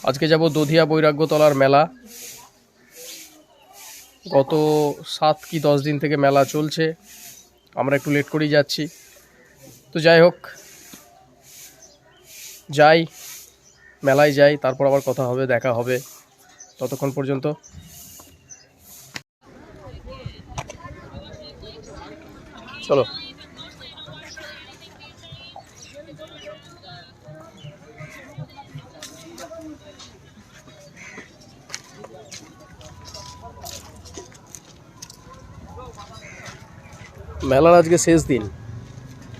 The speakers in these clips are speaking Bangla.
আজকে যাব দধিয়া বৈরাগ্যতলার মেলা। গত 7 কি 10 দিন থেকে মেলা চলছে, আমরা একটু লেট করেই যাচ্ছি। তো যাই হোক, যাই মেলায় যাই, তারপর আবার কথা হবে, দেখা হবে। ততক্ষণ পর্যন্ত চলো। মেলার আজকে শেষ দিন,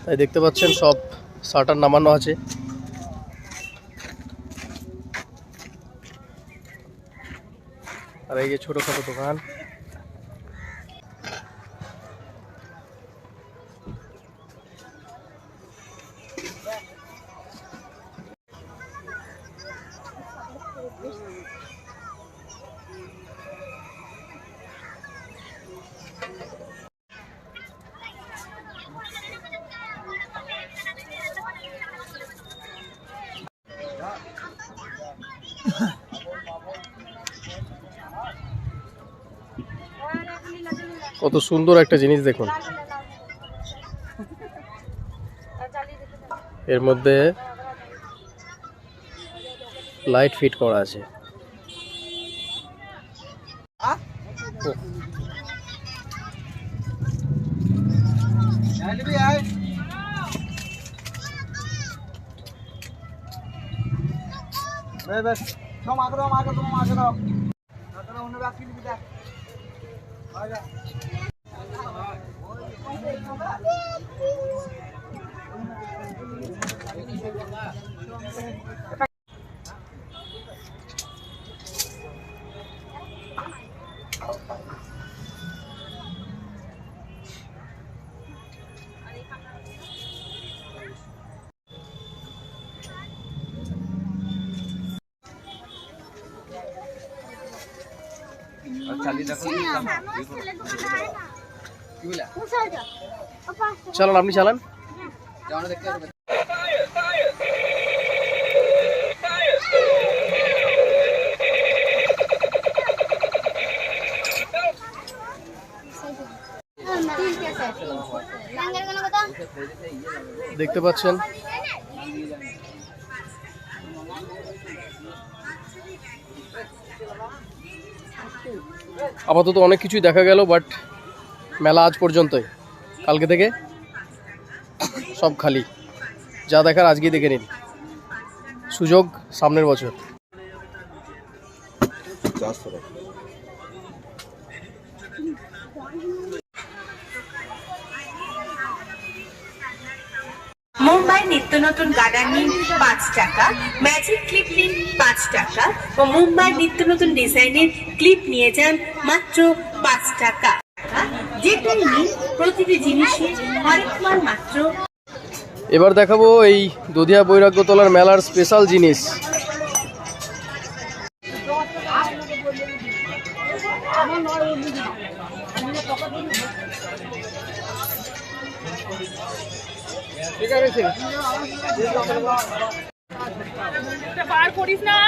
তাই দেখতে পাচ্ছেন সব শাটার নামানো আছে। আর এই যে ছোটখাটো দোকান। কত সুন্দর একটা জিনিস দেখুন, এর মধ্যে লাইট ফিট করা আছে। চালান, আপনি চালান। দেখতে পাচ্ছেন আপাতত অনেক কিছুই দেখা গেল, বাট মেলা আজ পর্যন্তই। কালকে থেকে সব খালি। যা দেখার আজকেই দেখে নিন, সুযোগ সামনের বছর। মুম্বাই নিত্য নতুন গার্ডার নিন 5 টাকা, ম্যাজিক ক্লিপ নিন 5 টাকা ও মুম্বাই নিত্য নতুন ডিজাইনের ক্লিপ নিয়ে যান মাত্র 5 টাকা। যেটাই নিন প্রতিটি জিনিসে হরেক মাল মাত্র। এবার দেখাবো এই দধিয়া বৈরাগ্যতলার মেলার স্পেশাল জিনিস। বার করিস না।